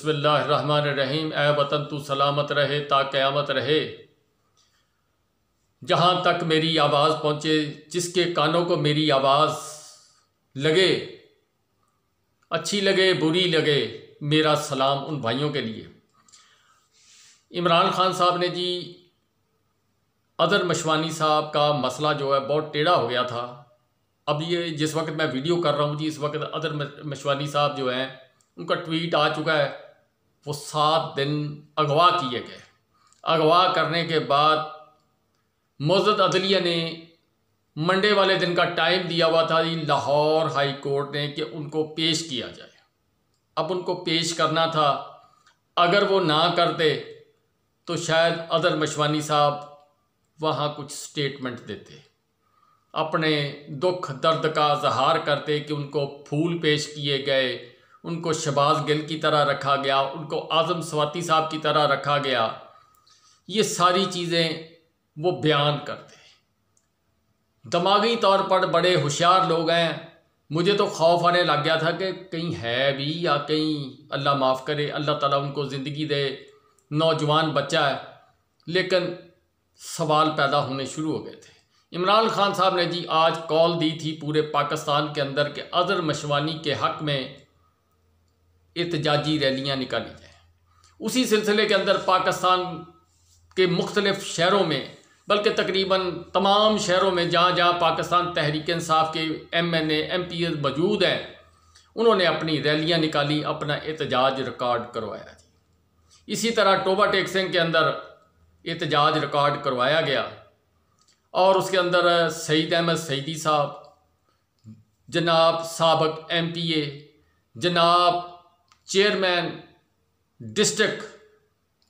बिस्मिल्लाहिर्रहमानिर्रहीम। ऐ वतन तू सलामत रहे ता क़यामत रहे। जहाँ तक मेरी आवाज़ पहुँचे, जिसके कानों को मेरी आवाज़ लगे, अच्छी लगे बुरी लगे, मेरा सलाम उन भाइयों के लिए। इमरान खान साहब ने जी अदर मशवानी साहब का मसला जो है बहुत टेढ़ा हो गया था। अब ये जिस वक्त मैं वीडियो कर रहा हूँ जी, इस वक्त अदर मशवानी साहब जो हैं उनका ट्वीट आ चुका है। वो 7 दिन अगवा किए गए। अगवा करने के बाद मोअज़्ज़ज़ अदलिया ने मंडे वाले दिन का टाइम दिया हुआ था जी लाहौर हाई कोर्ट ने कि उनको पेश किया जाए। अब उनको पेश करना था, अगर वो ना करते तो शायद अदर मशवानी साहब वहाँ कुछ स्टेटमेंट देते, अपने दुख दर्द का इज़हार करते कि उनको फूल पेश किए गए, उनको शहबाज गिल की तरह रखा गया, उनको आज़म स्वाति साहब की तरह रखा गया। ये सारी चीज़ें वो बयान करते। दिमागी तौर पर बड़े होशियार लोग हैं। मुझे तो खौफ आने लग गया था कि कहीं है भी या कहीं अल्लाह माफ़ करे, अल्लाह ताला उनको ज़िंदगी दे, नौजवान बच्चा है। लेकिन सवाल पैदा होने शुरू हो गए थे। इमरान खान साहब ने जी आज कॉल दी थी पूरे पाकिस्तान के अंदर के अदर मशवानी के हक़ में एहतजाजी रैलियाँ निकाली जाएँ। उसी सिलसिले के अंदर पाकिस्तान के मुख्तलिफ़ शहरों में, बल्कि तकरीबन तमाम शहरों में जहाँ जहाँ पाकिस्तान तहरीक इंसाफ के MNA MPs मौजूद हैं, उन्होंने अपनी रैलियाँ निकाली, अपना एहतजाज रिकॉर्ड करवाया जी। इसी तरह टोबा टेक सिंह के अंदर एहतजाज रिकॉर्ड करवाया गया और उसके अंदर सईद अहमद सईदी साहब, जनाब साबिक MPA, जनाब चेयरमैन डिस्ट्रिक्ट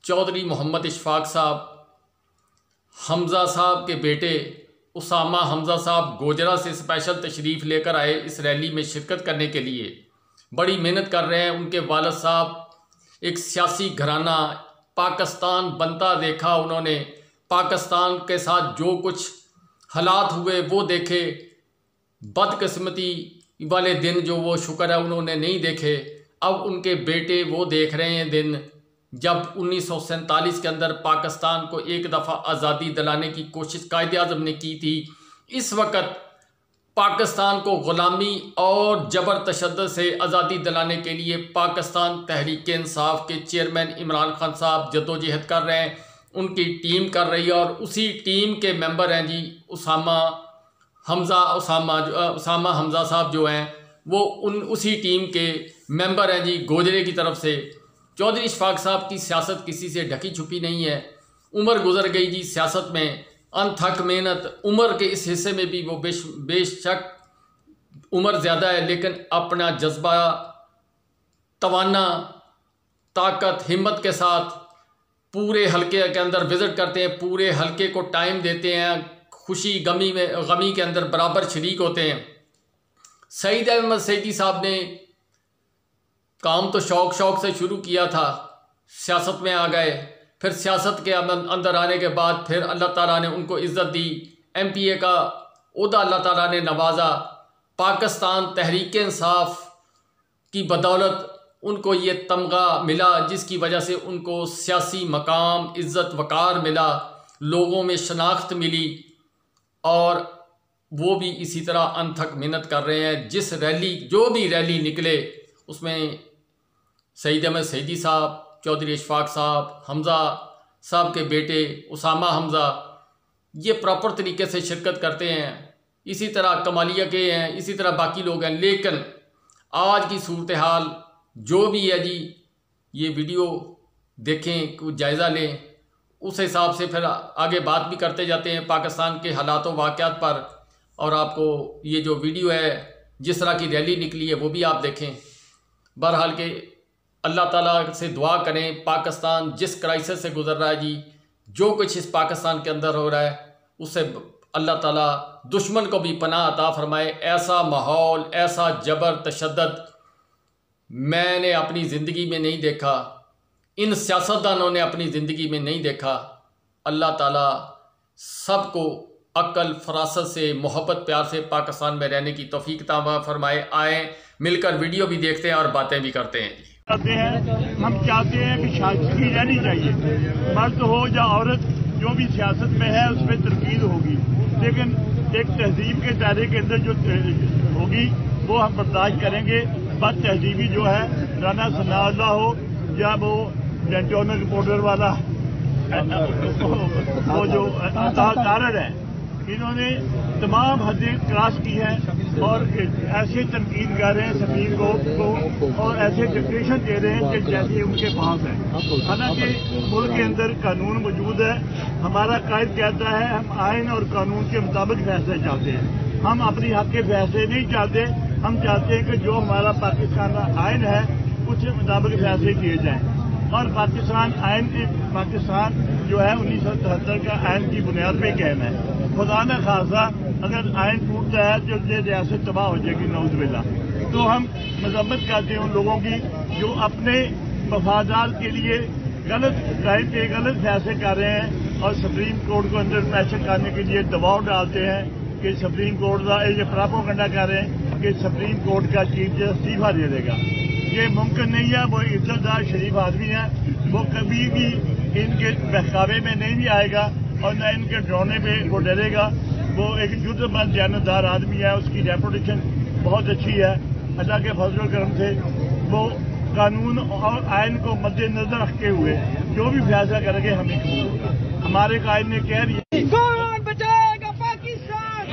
चौधरी मोहम्मद इशफाक साहब, हमज़ा साहब के बेटे उसामा हमज़ा साहब गोजरा से स्पेशल तशरीफ़ लेकर आए इस रैली में शिरकत करने के लिए। बड़ी मेहनत कर रहे हैं। उनके वालिद साहब एक सियासी घराना, पाकिस्तान बनता देखा उन्होंने, पाकिस्तान के साथ जो कुछ हालात हुए वो देखे। बदकिस्मती वाले दिन जो वो शुक्र है उन्होंने नहीं देखे। अब उनके बेटे वो देख रहे हैं दिन जब 1947 के अंदर पाकिस्तान को एक दफ़ा आज़ादी दिलाने की कोशिश कायदे आज़म ने की थी। इस वक्त पाकिस्तान को ग़ुलामी और जबर तशद्दुद से आज़ादी दिलाने के लिए पाकिस्तान तहरीक इंसाफ के चेयरमैन इमरान खान साहब जद्दोजहद कर रहे हैं, उनकी टीम कर रही है। और उसी टीम के मेंबर हैं जी उसामा हमज़ा साहब जो हैं वो उसी टीम के मेंबर हैं जी गोजरे की तरफ से। चौधरी इशफाक साहब की सियासत किसी से ढकी छुपी नहीं है। उम्र गुजर गई जी सियासत में, अनथक मेहनत। उम्र के इस हिस्से में भी वो बेशक उम्र ज़्यादा है, लेकिन अपना जज्बा, तवाना, ताकत, हिम्मत के साथ पूरे हलके के अंदर विज़िट करते हैं, पूरे हलके को टाइम देते हैं, खुशी गमी के अंदर बराबर शरीक होते हैं। सईद अहमद सईदी साहब ने काम तो शौक से शुरू किया था, सियासत में आ गए। फिर सियासत के अंदर आने के बाद फिर अल्लाह ताला ने उनको इज़्ज़त दी, MPA का ओहदा अल्लाह ताला ने नवाजा। पाकिस्तान तहरीक इंसाफ की बदौलत उनको ये तमगा मिला, जिसकी वजह से उनको सियासी मकाम, इज़्ज़त वक़ार मिला, लोगों में शनाख्त मिली। और वो भी इसी तरह अनथक मेहनत कर रहे हैं। जो भी रैली निकले उसमें सईद अहमद सईदी साहब, चौधरी इशफाक साहब, हमज़ा साहब के बेटे उसामा हमज़ा, ये प्रॉपर तरीके से शिरकत करते हैं। इसी तरह कमालिया के हैं, इसी तरह बाकी लोग हैं। लेकिन आज की सूरत हाल जो भी है जी, ये वीडियो देखें, कुछ जायज़ा लें, उस हिसाब से फिर आगे बात भी करते जाते हैं पाकिस्तान के हालात व वाक़यात पर। और आपको ये जो वीडियो है, जिस तरह की रैली निकली है, वो भी आप देखें। बहरहाल के अल्लाह ताला से दुआ करें, पाकिस्तान जिस क्राइसिस से गुज़र रहा है जी, जो कुछ इस पाकिस्तान के अंदर हो रहा है, उससे अल्लाह ताला दुश्मन को भी पनाह अता फरमाए। ऐसा माहौल, ऐसा जबर तशद्दुद मैंने अपनी ज़िंदगी में नहीं देखा, इन सियासतदानों ने अपनी ज़िंदगी में नहीं देखा। अल्लाह ताला सबको अक्ल फरासत से, मोहब्बत प्यार से पाकिस्तान में रहने की तौफीक अता फरमाए। आए मिलकर वीडियो भी देखते हैं और बातें भी करते हैं जी। चाहते हैं, हम चाहते हैं कि शादगी रहनी चाहिए, मर्द हो या औरत, जो भी सियासत में है उसमें तरकीब होगी, लेकिन एक तहजीब के दायरे के अंदर जो होगी वो हम बर्दाश्त करेंगे। बद तहजीबी जो है राना सनाउल्लाह हो या वो डेंटोनर रिपोर्टर वाला वो जो कारण है, इन्होंने तमाम हदें क्रॉस की हैं और ऐसे तनकीद कर रहे हैं सुप्रीम कोर्ट को और ऐसे डिक्टेशन दे रहे हैं कि जैसे उनके पास है। हालांकि मुल्क के अंदर कानून मौजूद है, हमारा कायद कहता है हम आइन और कानून के मुताबिक फैसले चाहते हैं, हम अपनी हक के फैसले नहीं चाहते। हम चाहते हैं कि जो हमारा पाकिस्तान का आइन है उसके मुताबिक फैसले किए जाएं और पाकिस्तान जो है 1977 का आइन की बुनियाद पे कायम है। खुदा न खासा अगर आइन टूटता है तो ये रियासत तबाह हो जाएगी, नौज़बिल्ला। तो हम मजम्मत करते हैं उन लोगों की जो अपने मफादात के लिए गलत टाइम पे गलत फैसले कर रहे हैं और सुप्रीम कोर्ट को अंदर प्रेशर करने के लिए दबाव डालते हैं कि सुप्रीम कोर्ट का ये प्रोपेगेंडा कर रहे हैं कि सुप्रीम कोर्ट का चीफ जस्टिस इस्तीफा दे देगा। ये मुमकिन नहीं है। वो इज्जतदार शरीफ आदमी है, वो कभी भी इनके बहकावे में नहीं भी आएगा और न इनके डराने पे वो डरेगा। वो एक जुद्दमंद जानदार आदमी है, उसकी रेपुटेशन बहुत अच्छी है। अल्लाह के फजल करम से वो कानून और आइन को मद्देनजर रखते हुए जो भी फैसला करेंगे हमें कबूल। हमारे कायद ने कह रही है कौन बचाएगा पाकिस्तान,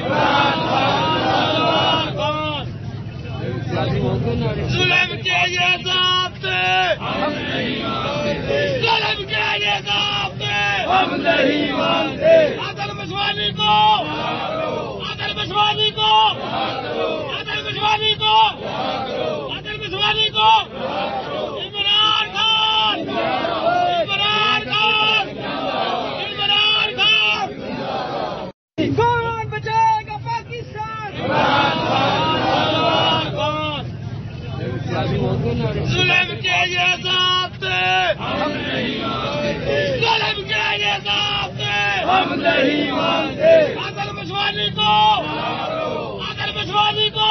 जुल्म के ये ज़ाब्ते हम नहीं मानते, जुल्म के ये ज़ाब्ते हम नहीं मानते। आदल मशवानी को, आदल मशवानी को, आदल मशवानी को, आदल मशवानी को, इमरान खान, इमरान खान, इमरान खान। कौन बचाएगा पाकिस्तान, जुल्म के ये ज़ाब्ते हम नहीं मानते, जुल्म के ये ज़ाब्ते हम नहीं मानते। आदल मशवानी को, आदल मशवानी को,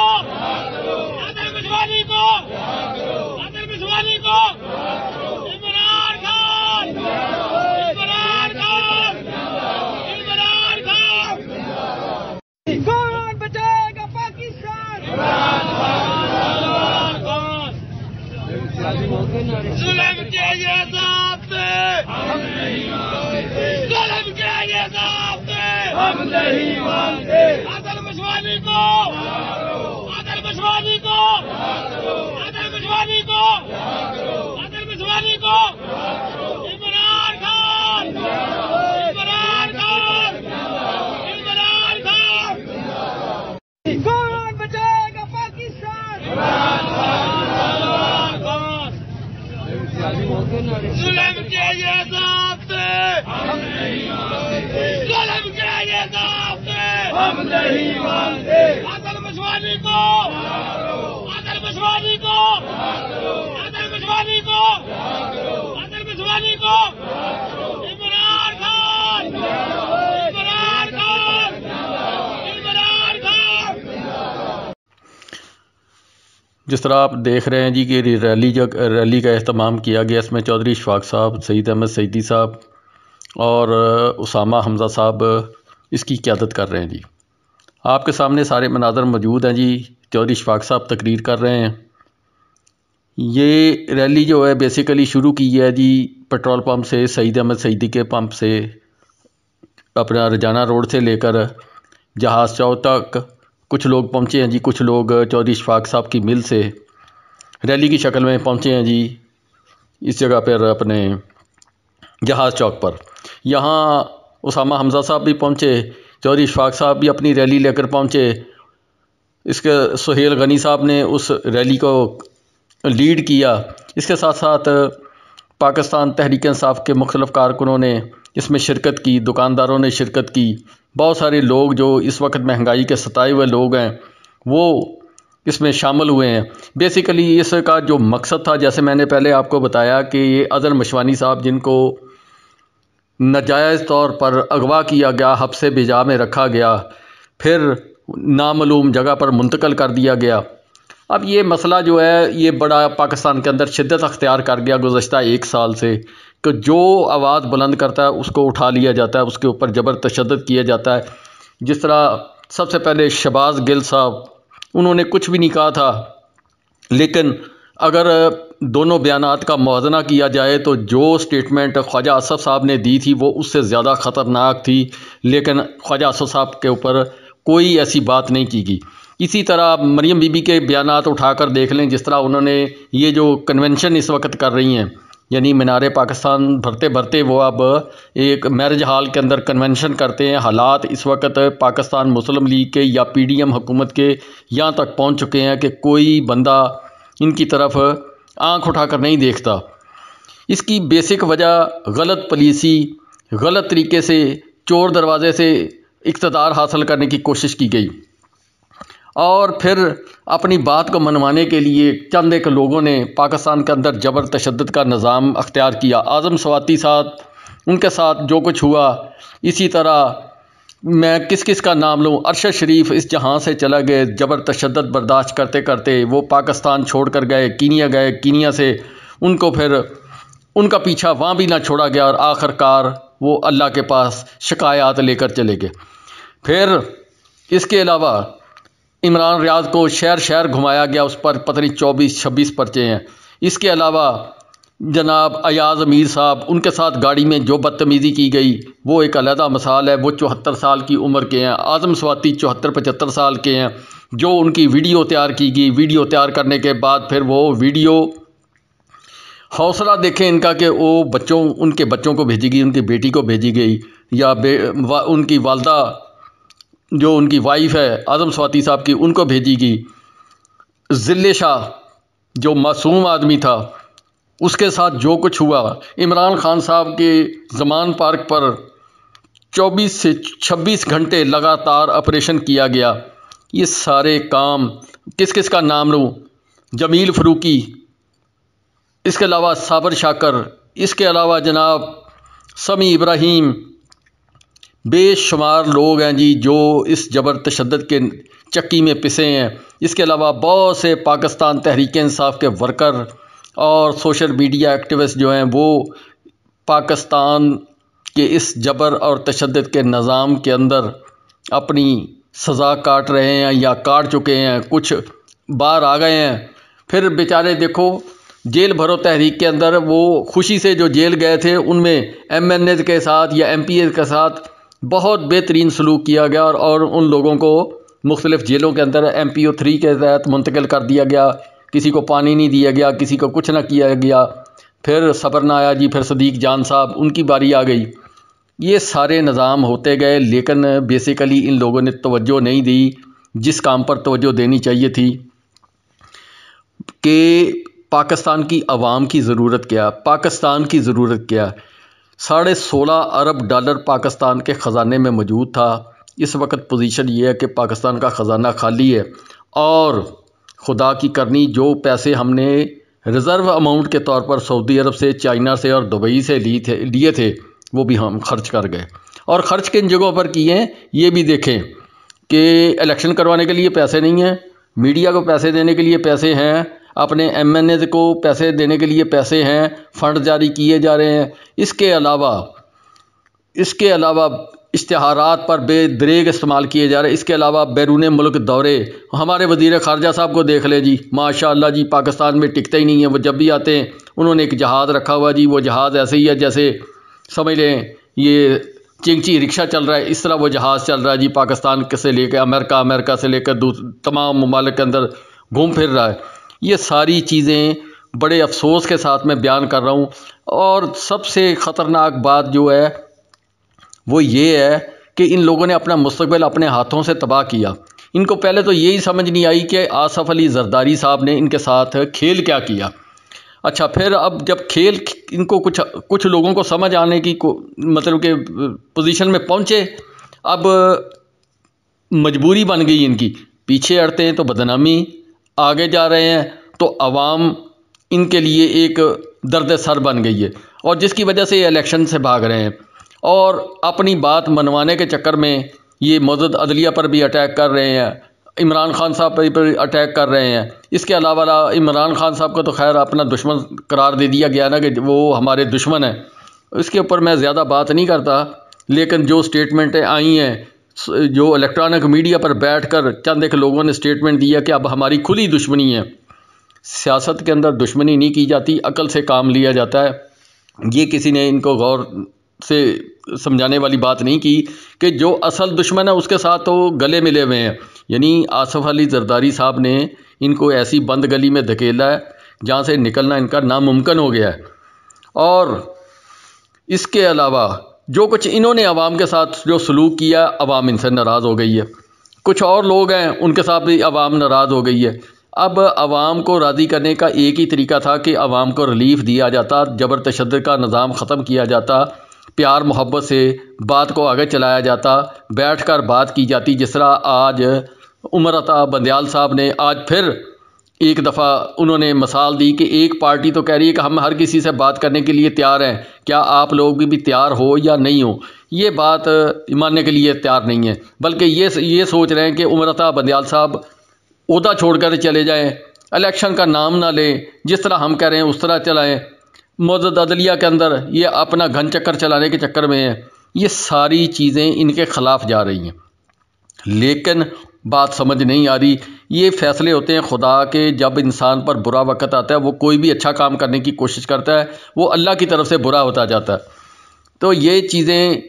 आदल मशवानी को, आदल मशवानी को, इमरान खान, इमरान खान, इमरान खान। कौन बचाएगा पाकिस्तान, जुल्म के ये ज़ाब्ते हम नहीं मानते, जुल्म के ये ज़ाब्ते हम नहीं मानते। आदल मशवानी को, आदल मशवानी को, आदल मशवानी को, आदल मशवानी को, इमरान खान, इमरान खान, इमरान खान। कौन बचाएगा पाकिस्तान, जुल्म के ये ज़ाब्ते हम नहीं मानते, जुल्म के ये ज़ाब्ते हम नहीं मानते। आदल मशवानी को, आदल मशवानी को, आदल मशवानी को, आदल मशवानी को, इमरान खान, इमरान खान, इमरान खान। जिस तरह आप देख रहे हैं जी कि रैली का अहतमाम किया गया, इसमें चौधरी इशफाक साहब, सईद अहमद सईदी साहब और उसामा हमज़ा साहब इसकी क़यादत कर रहे हैं जी। आपके सामने सारे मनाज़र मौजूद हैं जी। चौधरी इशफाक साहब तकरीर कर रहे हैं। ये रैली जो है बेसिकली शुरू की है जी पेट्रोल पंप से, सईद अहमद सईदी के पंप से, अपना रजाना रोड से लेकर जहाज़ चौक तक कुछ लोग पहुँचे हैं जी। कुछ लोग चौधरी इशफाक साहब की मिल से रैली की शक्ल में पहुँचे हैं जी इस जगह पर, अपने जहाज़ चौक पर। यहाँ उसामा हमज़ा साहब भी पहुँचे, चौधरी इशफाक साहब भी अपनी रैली लेकर पहुँचे। इसके सुहेल गनी साहब ने उस रैली को लीड किया। इसके साथ साथ पाकिस्तान तहरीक इंसाफ के मुख्तलिफ़ कारकुनों ने इसमें शिरकत की, दुकानदारों ने शिरकत की। बहुत सारे लोग जो इस वक्त महंगाई के सताए हुए लोग हैं वो इसमें शामिल हुए हैं। बेसिकली इसका जो मकसद था, जैसे मैंने पहले आपको बताया कि ये अदल मशवानी साहब जिनको नाजायज़ तौर पर अगवा किया गया, हब्से बिजा में रखा गया, फिर नामालूम जगह पर मुंतकिल कर दिया गया। अब ये मसला जो है ये बड़ा पाकिस्तान के अंदर शिद्दत अख्तियार कर गया गुज़श्ता 1 साल से, कि जो आवाज़ बुलंद करता है उसको उठा लिया जाता है, उसके ऊपर जबर तशद्दुद किया जाता है। जिस तरह सबसे पहले शहबाज गिल साहब, उन्होंने कुछ भी नहीं कहा था, लेकिन अगर दोनों बयानात का मुआवजना किया जाए तो जो स्टेटमेंट ख्वाजा असफ साहब ने दी थी वो उससे ज़्यादा ख़तरनाक थी, लेकिन ख्वाजा असफ साहब के ऊपर कोई ऐसी बात नहीं की गई। इसी तरह मरियम बीबी के बयानात उठाकर देख लें, जिस तरह उन्होंने ये जो कन्वेंशन इस वक्त कर रही हैं, यानी मीनारे पाकिस्तान भरते भरते वो अब एक मैरिज हॉल के अंदर कन्वेंशन करते हैं। हालात इस वक्त पाकिस्तान मुस्लिम लीग के या PDM हुकूमत के यहाँ तक पहुँच चुके हैं कि कोई बंदा इनकी तरफ आंख उठाकर नहीं देखता। इसकी बेसिक वजह गलत पॉलिसी, गलत तरीके से चोर दरवाज़े से इक़्तिदार हासिल करने की कोशिश की गई, और फिर अपनी बात को मनवाने के लिए चंद एक लोगों ने पाकिस्तान के अंदर जबर तशद्दुद का निज़ाम अख्तियार किया। आज़म स्वाति साहब, उनके साथ जो कुछ हुआ, इसी तरह मैं किस किस का नाम लूँ, अरशद शरीफ इस जहां से चला गए, जबर तशद्दुद बर्दाश्त करते करते वो पाकिस्तान छोड़कर गए, कीनिया गए, कीनिया से उनको फिर उनका पीछा वहाँ भी ना छोड़ा गया, और आखिरकार वो अल्लाह के पास शिकायत लेकर चले गए। फिर इसके अलावा इमरान रियाज को शहर शहर घुमाया गया, उस पर पता नहीं 24-26 पर्चे हैं। इसके अलावा जनाब अयाज अमीर साहब, उनके साथ गाड़ी में जो बदतमीज़ी की गई वो एक अलहदा मिसाल है। वो 74 साल की उम्र के हैं। आज़म स्वाति 74-75 साल के हैं। जो उनकी वीडियो तैयार की गई, वीडियो तैयार करने के बाद फिर वो वीडियो, हौसला देखें इनका कि वो उनके बच्चों को भेजी गई, उनकी बेटी को भेजी गई, या उनकी वालदा जो उनकी वाइफ है आज़म स्वाति साहब की, उनको भेजी गई। ज़िल्ले शाह जो मासूम आदमी था, उसके साथ जो कुछ हुआ। इमरान खान साहब के ज़मान पार्क पर 24 से 26 घंटे लगातार ऑपरेशन किया गया। ये सारे काम किस किस का नाम लूँ, जमील फ़रूकी, इसके अलावा साबर शाकर, इसके अलावा जनाब समी इब्राहीम, बेशुमार लोग हैं जी जो इस जबर तशद्दुद के चक्की में पिसे हैं। इसके अलावा बहुत से पाकिस्तान तहरीक इंसाफ के वर्कर और सोशल मीडिया एक्टिविस्ट जो हैं वो पाकिस्तान के इस जबर और तशद्दुद के निज़ाम के अंदर अपनी सज़ा काट रहे हैं या काट चुके हैं, कुछ बाहर आ गए हैं। फिर बेचारे देखो जेल भरो तहरीक के अंदर वो खुशी से जो जेल गए थे उनमें MNA के साथ या MPA के साथ बहुत बेहतरीन सलूक किया गया, और उन लोगों को मुख्तलिफ़ जेलों के अंदर MPO 3 के तहत मुंतकिल कर दिया गया। किसी को पानी नहीं दिया गया, किसी को कुछ ना किया गया। फिर सब्र ना आया जी, फिर सदीक जान साहब, उनकी बारी आ गई। ये सारे निज़ाम होते गए, लेकिन बेसिकली इन लोगों ने तवज्जो नहीं दी जिस काम पर तवज्जो देनी चाहिए थी कि पाकिस्तान की आवाम की ज़रूरत क्या, पाकिस्तान की ज़रूरत क्या। 16.5 अरब डॉलर पाकिस्तान के ख़जाने में मौजूद था। इस वक्त पोजीशन ये है कि पाकिस्तान का ख़जाना खाली है, और खुदा की करनी जो पैसे हमने रिज़र्व अमाउंट के तौर पर सऊदी अरब से, चाइना से और दुबई से लिए थे वो भी हम खर्च कर गए। और ख़र्च किन जगहों पर किए हैं ये भी देखें कि इलेक्शन करवाने के लिए पैसे नहीं हैं, मीडिया को पैसे देने के लिए पैसे हैं, अपने MNA को पैसे देने के लिए पैसे हैं, फ़ंड जारी किए जा रहे हैं। इसके अलावा इश्तिहारात पर बेदरेग इस्तेमाल किए जा रहे हैं। इसके अलावा बैरून मुल्क दौरे, हमारे वज़ीर ख़ारजा साहब को देख ले जी, माशाअल्लाह जी, पाकिस्तान में टिकते ही नहीं है। वो जब भी आते हैं उन्होंने एक जहाज़ रखा हुआ जी, वो जहाज़ ऐसे ही है जैसे समझ लें ये चिंगची रिक्शा चल रहा है, इस तरह वो जहाज़ चल रहा है जी। पाकिस्तान से लेकर अमेरिका से लेकर तमाम ममालिक के अंदर घूम फिर रहा है। ये सारी चीज़ें बड़े अफसोस के साथ मैं बयान कर रहा हूँ। और सबसे ख़तरनाक बात जो है वो ये है कि इन लोगों ने अपना मुस्तकबिल अपने हाथों से तबाह किया। इनको पहले तो यही समझ नहीं आई कि आसफ़ अली ज़रदारी साहब ने इनके साथ खेल क्या किया। अच्छा, फिर अब जब खेल इनको कुछ लोगों को समझ आने की मतलब कि पोजीशन में पहुँचे, अब मजबूरी बन गई इनकी। पीछे हटते हैं तो बदनामी, आगे जा रहे हैं तो अवाम इनके लिए एक दर्द सर बन गई है, और जिसकी वजह से ये इलेक्शन से भाग रहे हैं और अपनी बात मनवाने के चक्कर में ये मौजूद अदलिया पर भी अटैक कर रहे हैं, इमरान खान साहब पर अटैक कर रहे हैं। इसके अलावा इमरान खान साहब को तो खैर अपना दुश्मन करार दे दिया गया ना कि वो हमारे दुश्मन हैं, इसके ऊपर मैं ज़्यादा बात नहीं करता। लेकिन जो स्टेटमेंटें आई हैं, जो इलेक्ट्रॉनिक मीडिया पर बैठकर चंद एक लोगों ने स्टेटमेंट दिया कि अब हमारी खुली दुश्मनी है। सियासत के अंदर दुश्मनी नहीं की जाती, अकल से काम लिया जाता है। ये किसी ने इनको गौर से समझाने वाली बात नहीं की कि जो असल दुश्मन है उसके साथ तो गले मिले हुए हैं। यानी आसिफ अली जरदारी साहब ने इनको ऐसी बंद गली में धकेला है जहाँ से निकलना इनका नामुमकिन हो गया है। और इसके अलावा जो कुछ इन्होंने अवाम के साथ जो सलूक किया, अवाम इनसे नाराज़ हो गई है। कुछ और लोग हैं उनके साथ भी अवाम नाराज़ हो गई है। अब अवाम को राज़ी करने का एक ही तरीका था कि अवाम को रिलीफ दिया जाता, जबर तशद्दुद का निज़ाम ख़त्म किया जाता, प्यार मोहब्बत से बात को आगे चलाया जाता, बैठकर बात की जाती। जिस तरह आज उमर अता बंदयाल साहब ने आज फिर एक दफ़ा उन्होंने मिसाल दी कि एक पार्टी तो कह रही है कि हम हर किसी से बात करने के लिए तैयार हैं, क्या आप लोग भी तैयार हो या नहीं हो। ये बात मानने के लिए तैयार नहीं है, बल्कि ये सोच रहे हैं कि उमर अता बंदयाल साहब ओहदा छोड़कर चले जाएं, इलेक्शन का नाम ना लें, जिस तरह हम कह रहे हैं उस तरह चलाएं। मौजूद अदलिया के अंदर ये अपना घन चक्कर चलाने के चक्कर में है। ये सारी चीज़ें इनके ख़िलाफ़ जा रही हैं, लेकिन बात समझ नहीं आ रही। ये फ़ैसले होते हैं खुदा के, जब इंसान पर बुरा वक्त आता है वो कोई भी अच्छा काम करने की कोशिश करता है, वो अल्लाह की तरफ से बुरा होता जाता है। तो ये चीज़ें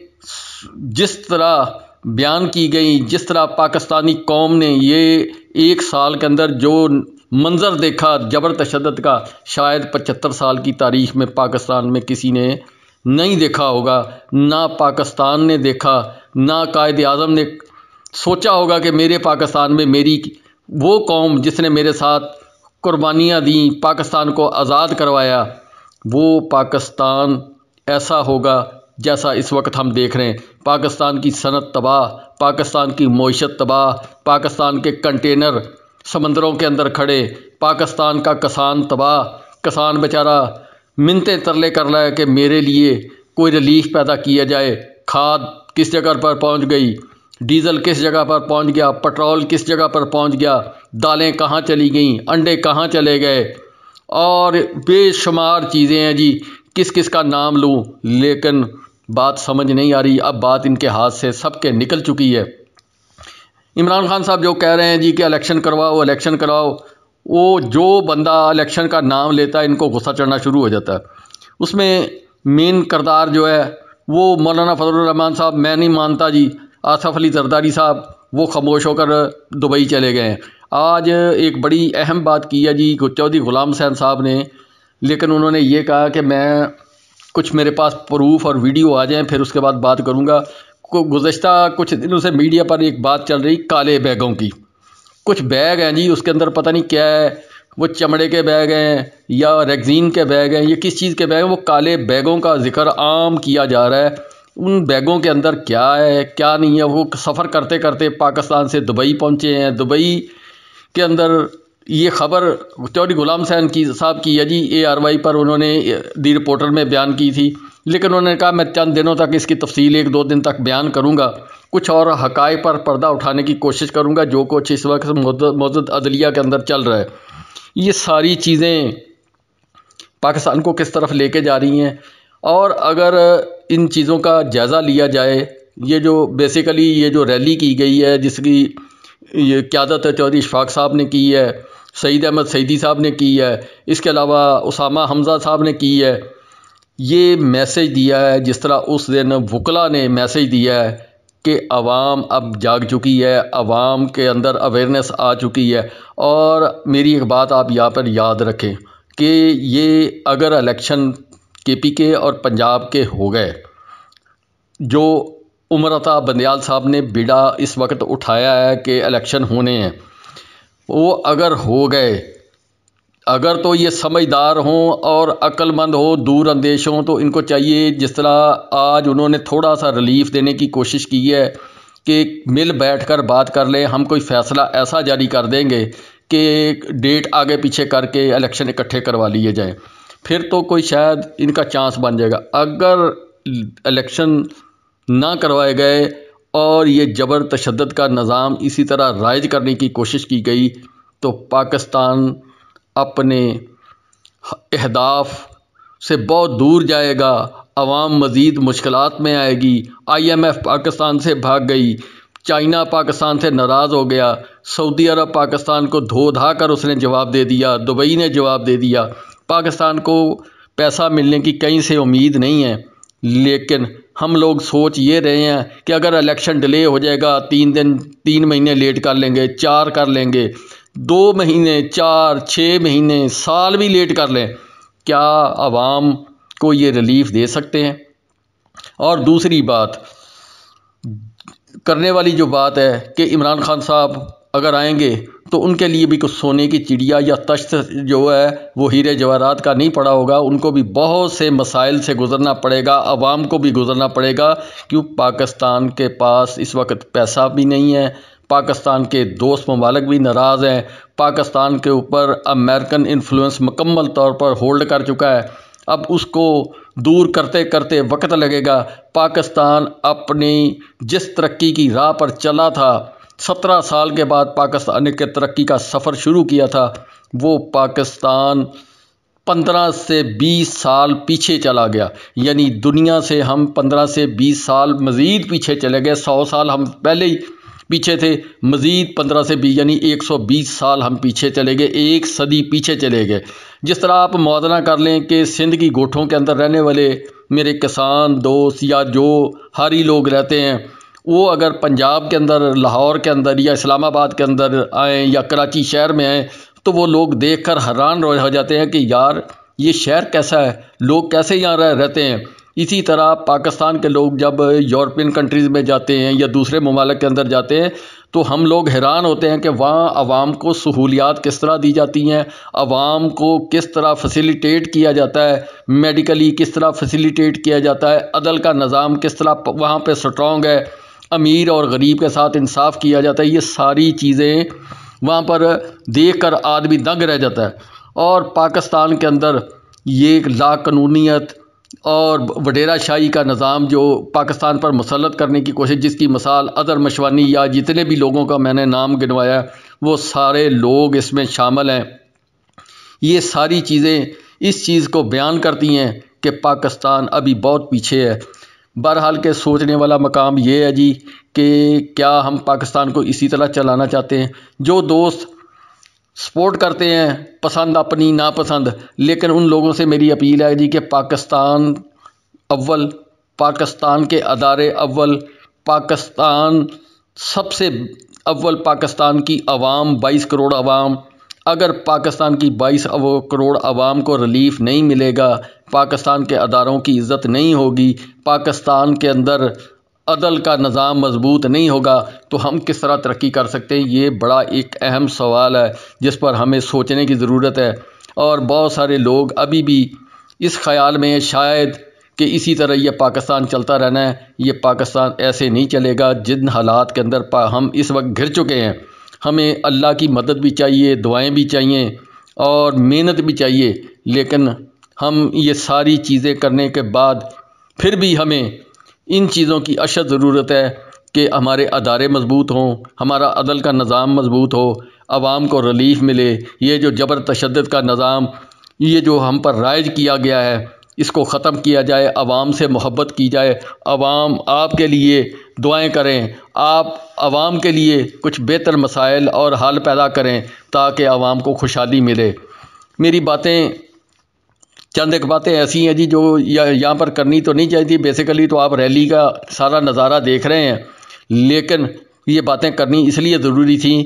जिस तरह बयान की गई, जिस तरह पाकिस्तानी कौम ने ये एक साल के अंदर जो मंज़र देखा जबर तशद्दुद का, शायद 75 साल की तारीख़ में पाकिस्तान में किसी ने नहीं देखा होगा। ना पाकिस्तान ने देखा, ना कायद आज़म ने सोचा होगा कि मेरे पाकिस्तान में मेरी वो कौम जिसने मेरे साथ कुर्बानियाँ दी, पाकिस्तान को आज़ाद करवाया, वो पाकिस्तान ऐसा होगा जैसा इस वक्त हम देख रहे हैं। पाकिस्तान की सनत तबाह, पाकिस्तान की मईशत तबाह, पाकिस्तान के कंटेनर समंदरों के अंदर खड़े, पाकिस्तान का किसान तबाह। किसान बेचारा मिन्नतें तरले कर रहा है कि मेरे लिए कोई रिलीफ पैदा किया जाए। खाद किस जगह पर पहुंच गई, डीज़ल किस जगह पर पहुंच गया, पेट्रोल किस जगह पर पहुंच गया, दालें कहाँ चली गईं, अंडे कहाँ चले गए, और बेशुमार चीज़ें हैं जी। किस किस का नाम लूँ, लेकिन बात समझ नहीं आ रही। अब बात इनके हाथ से सबके निकल चुकी है। इमरान खान साहब जो कह रहे हैं जी कि इलेक्शन करवाओ, इलेक्शन करवाओ, वो जो बंदा इलेक्शन का नाम लेता है इनको गुस्सा चढ़ना शुरू हो जाता है। उसमें मेन किरदार जो है वो मौलाना फजलुर रहमान साहब, मैं नहीं मानता जी। आसिफ अली जरदारी साहब वो खामोश होकर दुबई चले गए हैं। आज एक बड़ी अहम बात की है जी चौधरी गुलाम हुसैन साहब ने, लेकिन उन्होंने ये कहा कि मैं कुछ मेरे पास प्रूफ और वीडियो आ जाएं फिर उसके बाद बात करूँगा। गुज़श्ता कुछ दिनों से मीडिया पर एक बात चल रही काले बैगों की। कुछ बैग हैं जी, उसके अंदर पता नहीं क्या है, वो चमड़े के बैग हैं या रेगजीन के बैग हैं, ये किस चीज़ के बैग हैं। वो काले बैगों का जिक्र आम किया जा रहा है। उन बैगों के अंदर क्या है क्या नहीं है। वो सफ़र करते करते पाकिस्तान से दुबई पहुँचे हैं। दुबई के अंदर ये ख़बर चौधरी गुलाम हुसैन साहब की है जी, ARY पर उन्होंने दी रिपोर्टर में बयान की थी, लेकिन उन्होंने कहा मैं चंद दिनों तक इसकी तफसील 1-2 दिन तक बयान करूँगा, कुछ और हक़ाइक़ पर पर्दा उठाने की कोशिश करूँगा जो कुछ इस वक्त मौजूद अदलिया के अंदर चल रहा है। ये सारी चीज़ें पाकिस्तान को किस तरफ लेके जा रही हैं। और अगर इन चीज़ों का जायज़ा लिया जाए, ये जो बेसिकली ये जो रैली की गई है जिसकी ये क़यादत चौधरी इशफाक साहब ने की है, सईद अहमद सईदी साहब ने की है, इसके अलावा उसामा हमज़ा साहब ने की है, ये मैसेज दिया है जिस तरह उस दिन वकला ने मैसेज दिया है कि अवाम अब जाग चुकी है, अवाम के अंदर अवेयरनेस आ चुकी है। और मेरी एक बात आप यहाँ पर याद रखें कि ये अगर इलेक्शन KPK और पंजाब के हो गए, जो उमर अता बंदयाल साहब ने बीड़ा इस वक्त उठाया है कि इलेक्शन होने हैं, वो अगर हो गए, अगर तो ये समझदार हों और अक्लमंद हों, दूर अंदेश हों, तो इनको चाहिए जिस तरह आज उन्होंने थोड़ा सा रिलीफ देने की कोशिश की है कि मिल बैठकर बात कर लें, हम कोई फ़ैसला ऐसा जारी कर देंगे कि डेट आगे पीछे करके इलेक्शन इकट्ठे करवा लिए जाएं, फिर तो कोई शायद इनका चांस बन जाएगा। अगर इलेक्शन ना करवाए गए और ये जबर तशद्दुद का निज़ाम इसी तरह राइज करने की कोशिश की गई तो पाकिस्तान अपने अहदाफ से बहुत दूर जाएगा, अवाम मज़ीद मुश्किलात में आएगी। IMF पाकिस्तान से भाग गई, चाइना पाकिस्तान से नाराज़ हो गया, सऊदी अरब पाकिस्तान को धो धा कर उसने जवाब दे दिया, दुबई ने जवाब दे दिया। पाकिस्तान को पैसा मिलने की कहीं से उम्मीद नहीं है, लेकिन हम लोग सोच ये रहे हैं कि अगर इलेक्शन डिले हो जाएगा, 3 महीने लेट कर लेंगे, 4 कर लेंगे, 2 महीने, 4, 6 महीने, साल भी लेट कर लें, क्या आवाम को ये रिलीफ दे सकते हैं? और दूसरी बात करने वाली जो बात है कि इमरान खान साहब अगर आएंगे तो उनके लिए भी कुछ सोने की चिड़िया या तश्त जो है वो हीरे जवाहरात का नहीं पड़ा होगा, उनको भी बहुत से मसाइल से गुज़रना पड़ेगा, आवाम को भी गुज़रना पड़ेगा। क्यों? पाकिस्तान के पास इस वक्त पैसा भी नहीं है, पाकिस्तान के दोस्त ममालिक भी नाराज़ हैं, पाकिस्तान के ऊपर अमेरिकन इन्फ्लुएंस मुकम्मल तौर पर होल्ड कर चुका है। अब उसको दूर करते करते वक्त लगेगा। पाकिस्तान अपनी जिस तरक्की की राह पर चला था, 17 साल के बाद पाकिस्तान ने तरक्की का सफ़र शुरू किया था, वो पाकिस्तान 15 से 20 साल पीछे चला गया। यानी दुनिया से हम 15 से 20 साल मज़ीद पीछे चले गए। 100 साल हम पहले ही पीछे थे, मज़ीद 15 से 20 यानी 120 साल हम पीछे चले गए, 1 सदी पीछे चले गए। जिस तरह आप मौज़ना कर लें कि सिंध की गोठों के अंदर रहने वाले मेरे किसान दोस्त या जो हारी लोग रहते हैं, वो अगर पंजाब के अंदर, लाहौर के अंदर या इस्लामाबाद के अंदर आएँ या कराची शहर में आएँ तो वो लोग देखकर हैरान हो जाते हैं कि यार ये शहर कैसा है, लोग कैसे यहाँ रहते हैं। इसी तरह पाकिस्तान के लोग जब यूरोपियन कंट्रीज़ में जाते हैं या दूसरे ममालिक के अंदर जाते हैं तो हम लोग हैरान होते हैं कि वहाँ आवाम को सहूलियात किस तरह दी जाती हैं, आवाम को किस तरह फैसिलिटेट किया जाता है, मेडिकली किस तरह फैसिलिटेट किया जाता है, अदल का निज़ाम किस तरह वहाँ पे स्ट्रॉन्ग है, अमीर और गरीब के साथ इंसाफ किया जाता है। ये सारी चीज़ें वहाँ पर देख कर आदमी दंग रह जाता है। और पाकिस्तान के अंदर ये लाकानूनियत और वडेरा शाही का निज़ाम जो पाकिस्तान पर मुसल्लत करने की कोशिश, जिसकी मिसाल अदर मशवानी या जितने भी लोगों का मैंने नाम गिनवाया वो सारे लोग इसमें शामिल हैं, ये सारी चीज़ें इस चीज़ को बयान करती हैं कि पाकिस्तान अभी बहुत पीछे है। बहरहाल के सोचने वाला मकाम ये है जी कि क्या हम पाकिस्तान को इसी तरह चलाना चाहते हैं? जो दोस्त सपोर्ट करते हैं, पसंद अपनी नापसंद, लेकिन उन लोगों से मेरी अपील है जी कि पाकिस्तान अव्वल, पाकिस्तान के अदारे अव्वल, पाकिस्तान सबसे अव्वल, पाकिस्तान की आवाम 22 करोड़ आवाम, अगर पाकिस्तान की 22 करोड़ आवाम को रिलीफ नहीं मिलेगा, पाकिस्तान के अदारों की इज़्ज़त नहीं होगी, पाकिस्तान के अंदर अदल का निज़ाम मजबूत नहीं होगा, तो हम किस तरह तरक्की कर सकते हैं? ये बड़ा एक अहम सवाल है जिस पर हमें सोचने की ज़रूरत है। और बहुत सारे लोग अभी भी इस ख़याल में शायद कि इसी तरह ये पाकिस्तान चलता रहना है। ये पाकिस्तान ऐसे नहीं चलेगा। जिन हालात के अंदर हम इस वक्त घिर चुके हैं, हमें अल्लाह की मदद भी चाहिए, दुआएं भी चाहिए और मेहनत भी चाहिए। लेकिन हम ये सारी चीज़ें करने के बाद फिर भी हमें इन चीज़ों की अशद ज़रूरत है कि हमारे अदारे मजबूत हों, हमारा अदल का निज़ाम मजबूत हो, आवाम को रिलीफ मिले। ये जो जबर तशद्दुद का निज़ाम ये जो हम पर राइज किया गया है, इसको ख़त्म किया जाए, आवाम से मोहब्बत की जाए, आवाम आपके लिए दुआएं करें, आप आवाम के लिए कुछ बेहतर मसाइल और हल पैदा करें ताकि आवाम को खुशहाली मिले। मेरी बातें चंद एक बातें ऐसी हैं जी जो यहाँ पर करनी तो नहीं चाहिए थी। बेसिकली तो आप रैली का सारा नज़ारा देख रहे हैं, लेकिन ये बातें करनी इसलिए ज़रूरी थी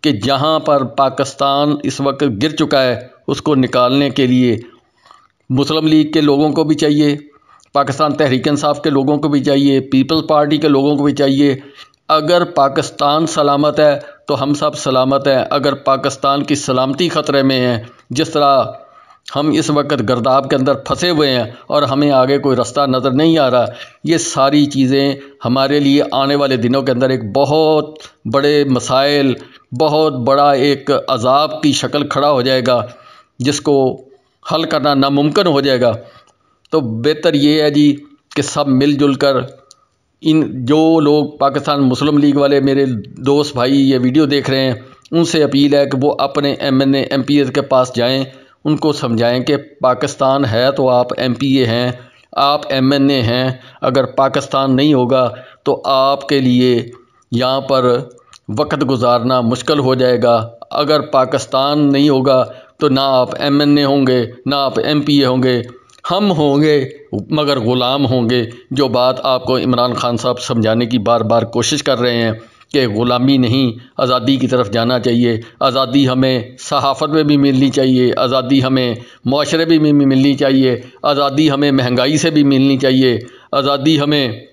कि जहाँ पर पाकिस्तान इस वक्त गिर चुका है उसको निकालने के लिए मुस्लिम लीग के लोगों को भी चाहिए, पाकिस्तान तहरीक इंसाफ के लोगों को भी चाहिए, पीपल्स पार्टी के लोगों को भी चाहिए। अगर पाकिस्तान सलामत है तो हम सब सलामत हैं। अगर पाकिस्तान की सलामती ख़तरे में है, जिस तरह हम इस वक्त गर्दाब के अंदर फंसे हुए हैं और हमें आगे कोई रास्ता नज़र नहीं आ रहा, ये सारी चीज़ें हमारे लिए आने वाले दिनों के अंदर एक बहुत बड़े मसाइल, बहुत बड़ा एक अज़ाब की शक्ल खड़ा हो जाएगा जिसको हल करना नामुमकिन हो जाएगा। तो बेहतर ये है जी कि सब मिलजुल कर इन जो लोग पाकिस्तान मुस्लिम लीग वाले मेरे दोस्त भाई ये वीडियो देख रहे हैं, उनसे अपील है कि वो अपने MNA MPs के पास जाएं, उनको समझाएं कि पाकिस्तान है तो आप MPA हैं, आप MNA हैं। अगर पाकिस्तान नहीं होगा तो आपके लिए यहाँ पर वक्त गुजारना मुश्किल हो जाएगा। अगर पाकिस्तान नहीं होगा तो ना आप MNA होंगे, ना आप MPA होंगे, हम होंगे मगर ग़ुलाम होंगे। जो बात आपको इमरान खान साहब समझाने की बार बार कोशिश कर रहे हैं कि ग़ुलामी नहीं, आज़ादी की तरफ जाना चाहिए। आज़ादी हमें सहाफ़त में भी मिलनी चाहिए, आज़ादी हमें मुआशरे में भी मिलनी चाहिए, आज़ादी हमें महंगाई से भी मिलनी चाहिए, आज़ादी हमें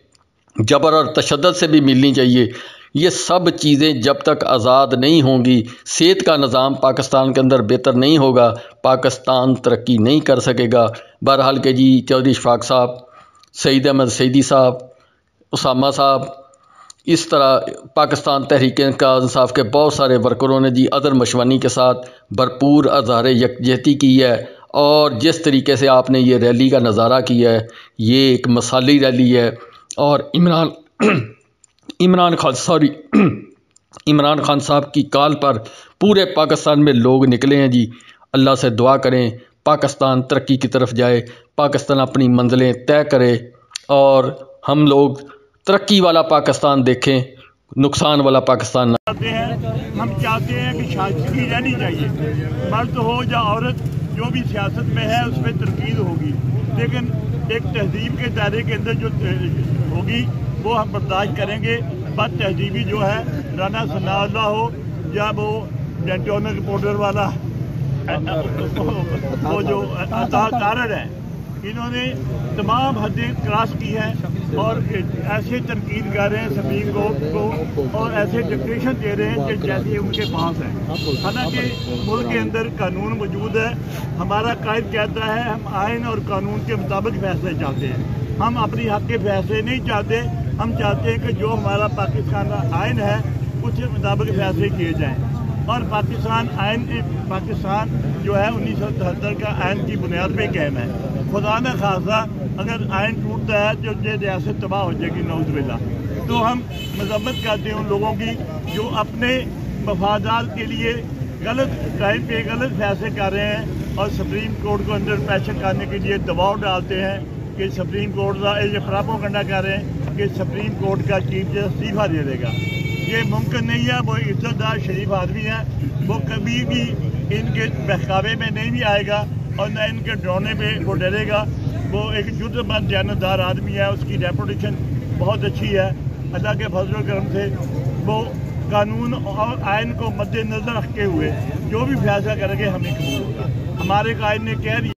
जबर और तशद्दुद से भी मिलनी चाहिए। ये सब चीज़ें जब तक आज़ाद नहीं होंगी, सेहत का निज़ाम पाकिस्तान के अंदर बेहतर नहीं होगा, पाकिस्तान तरक्की नहीं कर सकेगा। बहरहाल के जी चौधरी इशफाक साहब, सईद अहमद सईदी साहब, उसामा साहब, इस तरह पाकिस्तान तहरीक इंसाफ के बहुत सारे वर्करों ने जी अदर मशवानी के साथ भरपूर अज़हार यकजहती की है। और जिस तरीके से आपने ये रैली का नज़ारा किया है, ये एक मिसाली रैली है। और इमरान खान साहब की कॉल पर पूरे पाकिस्तान में लोग निकले हैं जी। अल्लाह से दुआ करें पाकिस्तान तरक्की की तरफ जाए, पाकिस्तान अपनी मंजिलें तय करे और हम लोग तरक्की वाला पाकिस्तान देखें, नुकसान वाला पाकिस्तान ना। हम चाहते हैं कि शादगी रहनी चाहिए, मर्द हो या औरत, जो भी सियासत में है उसमें तरकीब होगी, लेकिन एक तहजीब के दायरे के अंदर जो होगी वो हम बर्दाश्त करेंगे। बद तहजीबी जो है, राना सनाउल्लाह हो या वो डेंटोनिक पाउडर वाला वो जो कारण है, इन्होंने तमाम हदें क्रॉस की हैं और ऐसे तनकीद कर रहे हैं सुप्रीम कोर्ट को और ऐसे डिक्टेशन दे रहे हैं कि जैसे उनके पास है। हालांकि मुल्क के अंदर कानून मौजूद है। हमारा कायद कहता है हम आइन और कानून के मुताबिक फैसले चाहते हैं, हम अपनी हक के फैसले नहीं चाहते। हम चाहते हैं कि जो हमारा पाकिस्तान का आइन है उसके मुताबिक फैसले किए जाएँ। और पाकिस्तान जो है 1973 का आइन की बुनियाद पे कायम है। खुदा न खासा अगर आइन टूटता है तो ये रियासत तबाह हो जाएगी, नौज़बिल्लाह। तो हम मजम्मत करते हैं उन लोगों की जो अपने मफादात के लिए गलत टाइम पे गलत फैसले कर रहे हैं और सुप्रीम कोर्ट को अंदर प्रेशर करने के लिए दबाव डालते हैं कि सुप्रीम कोर्ट का ये प्रोपेगेंडा कर रहे हैं कि सुप्रीम कोर्ट का चीफ जस्टिस इस्तीफा दे देगा। ये मुमकिन नहीं है। वो इज्जतदार शरीफ आदमी है, वो कभी भी इनके बहकावे में नहीं भी आएगा और न इनके डराने पे वो डरेगा। वो एक जुर्मंद जानदार आदमी है, उसकी रेपुटेशन बहुत अच्छी है। अल्लाह के फजल करम से वो कानून और आइन को मद्देनजर रखते हुए जो भी फैसला करेंगे हमें कबूल होगा। हमारे कायद ने कह दिया